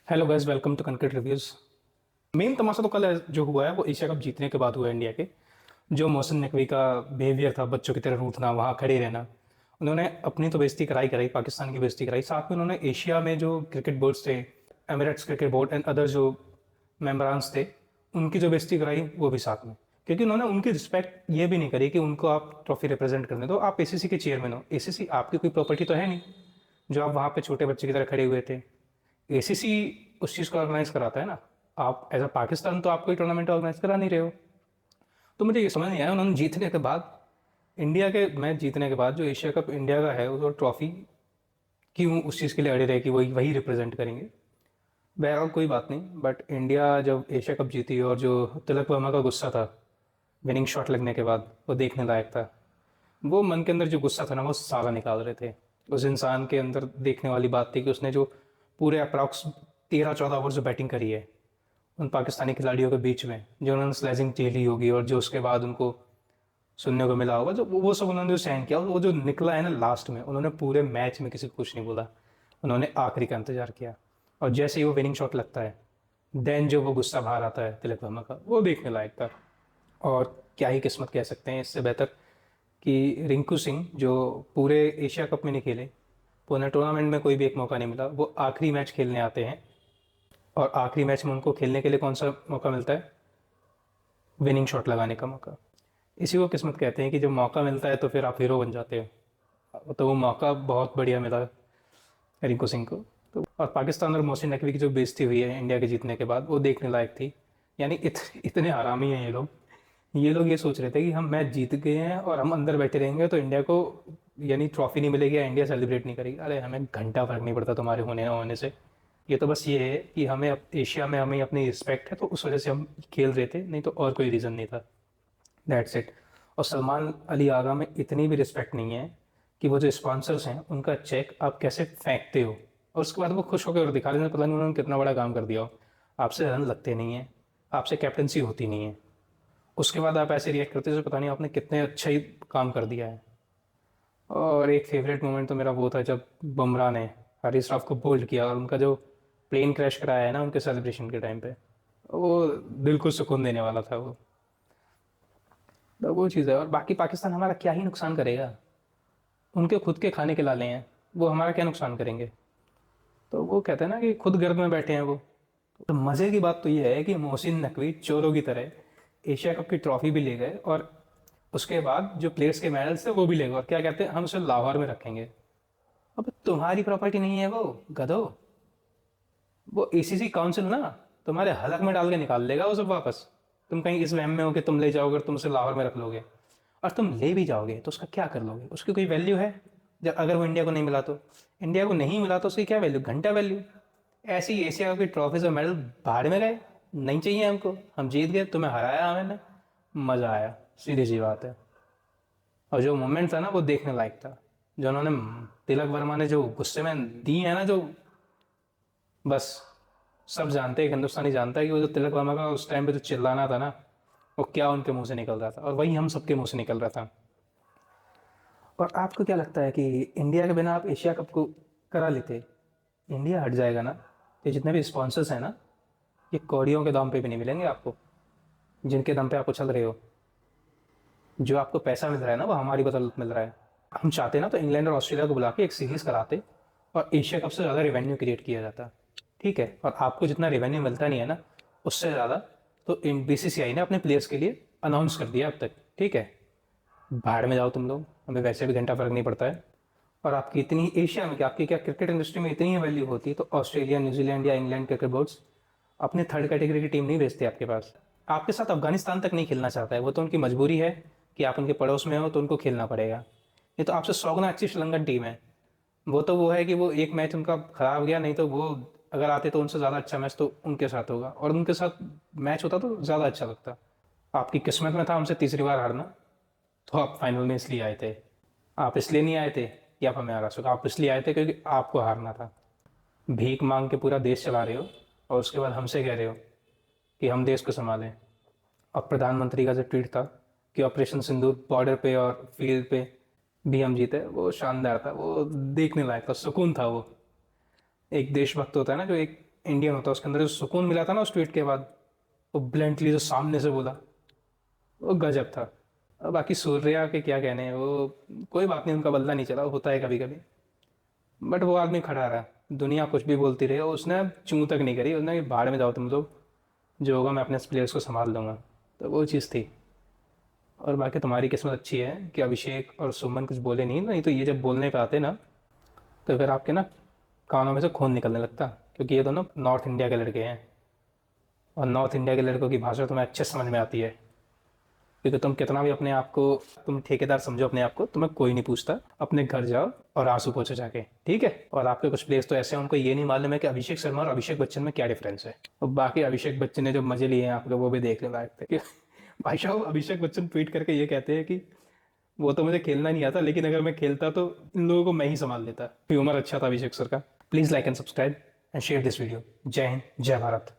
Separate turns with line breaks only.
Hello guys, welcome to concrete reviews. Main तमाशा तो कल जो हुआ है वो एशिया कप जीतने के बाद हुआ है इंडिया के। जो मोहसिन नकवी का बिहेवियर था, बच्चों की तरह रूठना, वहाँ खड़े रहना। उन्होंने अपनी तो बेइज्जती कराई कराई, पाकिस्तान की बेइज्जती कराई, साथ में उन्होंने एशिया में जो क्रिकेट बोर्ड्स थे, Emirates cricket board and other जो मेम्बरान्स थे, उनकी जो बेइज्जती कराई वो भी साथ में। क्योंकि उन्होंने उनकी रिस्पेक्ट ये भी नहीं करी कि उनको आप ट्रॉफी रिप्रेजेंट करने दो। आप एसीसी के चेयरमैन हो, एसीसी आपकी कोई प्रॉपर्टी तो है नहीं जो आप वहाँ पे छोटे बच्चे की तरह खड़े हुए थे। एसीसी उस चीज़ को ऑर्गेनाइज कराता है ना। आप एज अ पाकिस्तान तो आप कोई टूर्नामेंट ऑर्गेनाइज करा नहीं रहे हो। तो मुझे ये समझ नहीं आया, उन्होंने जीतने के बाद, इंडिया के मैच जीतने के बाद, जो एशिया कप इंडिया का है वो ट्रॉफी, क्यों उस चीज़ के लिए अड़े रहे कि वही वही रिप्रेजेंट करेंगे। बहरहाल कोई बात नहीं, बट इंडिया जब एशिया कप जीती और जो तिलक वर्मा का गुस्सा था विनिंग शॉट लगने के बाद, वो देखने लायक था। वो मन के अंदर जो गुस्सा था ना, वो सारा निकाल रहे थे। उस इंसान के अंदर देखने वाली बात थी कि उसने जो पूरे अप्रॉक्स 13-14 ओवर जो बैटिंग करी है उन पाकिस्तानी खिलाड़ियों के बीच में, जो उन्होंने स्लेजिंग झेली होगी और जो उसके बाद उनको सुनने को मिला होगा, जो वो सब उन्होंने जो सहन किया, वो जो निकला है ना लास्ट में, उन्होंने पूरे मैच में किसी को कुछ नहीं बोला। उन्होंने आखिरी का इंतजार किया। और जैसे ही वो विनिंग शॉट लगता है, देन जो वो गुस्सा बाहर आता है तिलक वर्मा का, वो देखने लायक था। और क्या ही किस्मत कह सकते हैं इससे बेहतर कि रिंकू सिंह, जो पूरे एशिया कप में नहीं खेले, पूरे टूर्नामेंट में कोई भी एक मौका नहीं मिला, वो आखिरी मैच खेलने आते हैं। और आखिरी मैच में उनको खेलने के लिए कौन सा मौका मिलता है? विनिंग शॉट लगाने का मौका। इसी को किस्मत कहते हैं कि जब मौका मिलता है तो फिर आप हीरो बन जाते हो। तो वो मौका बहुत बढ़िया मिला रिंकू सिंह को। तो और पाकिस्तान और मोहसिन नकवी की जो बेइज्जती हुई है इंडिया के जीतने के बाद, वो देखने लायक थी। यानी इतने हरामी हैं ये लोग। ये लोग ये सोच रहे थे कि हम मैच जीत गए हैं और हम अंदर बैठे रहेंगे तो इंडिया को यानी ट्रॉफी नहीं मिलेगी या इंडिया सेलिब्रेट नहीं करेगी। अरे हमें घंटा फर्क नहीं पड़ता तुम्हारे होने ना होने से। ये तो बस ये है कि हमें एशिया में हमें अपनी रिस्पेक्ट है, तो उस वजह से हम खेल रहे थे, नहीं तो और कोई रीज़न नहीं था। That's it. और सलमान अली आगा में इतनी भी रिस्पेक्ट नहीं है कि वो जो स्पॉन्सर्स हैं उनका चेक आप कैसे फेंकते हो और उसके बाद वो खुश होकर दिखा रहे हैं, पता नहीं उन्होंने कितना बड़ा काम कर दिया हो। आपसे रन लगते नहीं हैं, आपसे कैप्टनसी होती नहीं है, उसके बाद आप ऐसे रिएक्ट करते हो जैसे पता नहीं आपने कितने अच्छा ही काम कर दिया है। और एक फेवरेट मोमेंट तो मेरा वो था जब बुमराह ने हारिस राव को बोल्ड किया और उनका जो प्लेन क्रैश कराया है ना उनके सेलिब्रेशन के टाइम पे, वो दिल को सुकून देने वाला था वो। तो वो चीज़ है। और बाकी पाकिस्तान हमारा क्या ही नुकसान करेगा? उनके खुद के खाने के लाले हैं, वो हमारा क्या नुकसान करेंगे? तो वो कहते हैं ना कि खुद गर्द में बैठे हैं वो। तो मज़े की बात तो ये है कि मोहसिन नकवी चोरों की तरह एशिया कप की ट्रॉफी भी ले गए और उसके बाद जो प्लेयर्स के मेडल्स थे वो भी ले गए, और क्या कहते हैं, हम उसे लाहौर में रखेंगे। अब तुम्हारी प्रॉपर्टी नहीं है वो, गधो। वो एसीसी काउंसिल ना तुम्हारे हलक में डाल के निकाल देगा वो सब वापस। तुम कहीं इस वहम में हो कि तुम ले जाओगे और तुम उसे लाहौर में रख लोगे। और तुम ले भी जाओगे तो उसका क्या कर लोगे? उसकी कोई वैल्यू है? जब अगर वो इंडिया को नहीं मिला तो, इंडिया को नहीं मिला तो उसकी क्या वैल्यू? घंटा वैल्यू। ऐसी एशिया की ट्रॉफीज और मेडल बाहर में गए, नहीं चाहिए हमको, हम जीत गए, तुम्हें हराया मैंने, मज़ा आया, सीधी सी बात है। और जो मोमेंट था ना वो देखने लायक था, जो उन्होंने, तिलक वर्मा ने जो गुस्से में दी है ना, जो बस सब जानते हैं, हिंदुस्तानी जानता है कि वो जो तिलक वर्मा का उस टाइम पे जो चिल्लाना था ना, वो क्या उनके मुंह से निकल रहा था, और वही हम सबके मुंह से निकल रहा था। और आपको क्या लगता है कि इंडिया के बिना आप एशिया कप को करा लेते? इंडिया हट जाएगा ना, ये जितने भी स्पॉन्सर्स हैं ना, ये कौड़ियों के दाम पे भी नहीं मिलेंगे आपको, जिनके दम पे आप उछल रहे हो। जो आपको पैसा मिल रहा है ना वो हमारी बदौलत मिल रहा है। हम चाहते ना तो इंग्लैंड और ऑस्ट्रेलिया को बुला के एक सीरीज़ कराते और एशिया कप से ज़्यादा रेवेन्यू क्रिएट किया जाता। ठीक है, और आपको जितना रेवेन्यू मिलता नहीं है ना, उससे ज़्यादा तो इन बीसीसीआई ने अपने प्लेयर्स के लिए अनाउंस कर दिया अब तक। ठीक है, बाहर में जाओ तुम लोग, हमें वैसे भी घंटा फर्क नहीं पड़ता है। और आपकी इतनी एशिया में क्या, आपकी क्या क्रिकेट इंडस्ट्री में इतनी ही वैल्यू होती तो ऑस्ट्रेलिया, न्यूजीलैंड या इंग्लैंड क्रिकेट बोर्ड्स अपने थर्ड कैटेगरी की टीम नहीं भेजते आपके पास। आपके साथ अफगानिस्तान तक नहीं खेलना चाहता है, वो तो उनकी मजबूरी है कि आप उनके पड़ोस में हो तो उनको खेलना पड़ेगा। ये तो आपसे 100 गुना अच्छी श्रीलंकन टीम है। वो तो वो है कि वो एक मैच उनका खराब गया, नहीं तो वो अगर आते तो उनसे ज़्यादा अच्छा मैच तो उनके साथ होगा, और उनके साथ मैच होता तो ज़्यादा अच्छा लगता। आपकी किस्मत में था हमसे तीसरी बार हारना, तो आप फाइनल में इसलिए आए थे। आप इसलिए नहीं आए थे कि आप हमें हरा सको, आप इसलिए आए थे क्योंकि आपको हारना था। भीख मांग के पूरा देश चला रहे हो और उसके बाद हमसे कह रहे हो कि हम देश को संभालें। और प्रधानमंत्री का जो ट्वीट था कि ऑपरेशन सिंदूर बॉर्डर पे और फील्ड पे भी हम जीते, वो शानदार था, वो देखने लायक था, सुकून था वो। एक देशभक्त होता है ना जो एक इंडियन होता उसके अंदर जो सुकून मिला था ना उस ट्वीट के बाद, वो ब्लंटली जो सामने से बोला, वो गजब था। अब बाकी सूर्या के क्या कहने हैं, वो कोई बात नहीं, उनका बल्ला नहीं चला, होता है कभी कभी। बट वो आदमी खड़ा रहा, दुनिया कुछ भी बोलती रही, और उसने चूं तक नहीं करी, उसने कि भाड़ में जाओ तुम लोग, जो होगा मैं अपने प्लेयर्स को संभाल लूंगा। तो वो चीज़ थी। और बाकी तुम्हारी किस्मत अच्छी है कि अभिषेक और सुमन कुछ बोले नहीं, नहीं तो ये जब बोलने पे आते ना, तो फिर आपके ना कानों में से खून निकलने लगता, क्योंकि ये दोनों नॉर्थ इंडिया के लड़के हैं, और नॉर्थ इंडिया के लड़कों की भाषा तुम्हें अच्छे समझ में आती है। क्योंकि तुम कितना भी अपने आप को, तुम ठेकेदार समझो अपने आप को, तुम्हें कोई नहीं पूछता, अपने घर जाओ और आंसू पोछो जाके, ठीक है। और आपके कुछ प्लेयर्स तो ऐसे हैं, उनको ये नहीं मालूम है कि अभिषेक शर्मा और अभिषेक बच्चन में क्या डिफरेंस है। और बाकी अभिषेक बच्चन ने जो मजे लिए हैं आपके, वो भी देखने लायक थे कि भाई साहब अभिषेक बच्चन ट्वीट करके ये कहते हैं कि वो तो मुझे खेलना नहीं आता, लेकिन अगर मैं खेलता तो इन लोगों को मैं ही संभाल लेता। ह्यूमर अच्छा था अभिषेक सर का। Please like and subscribe and share this video. जय हिंद, जय भारत।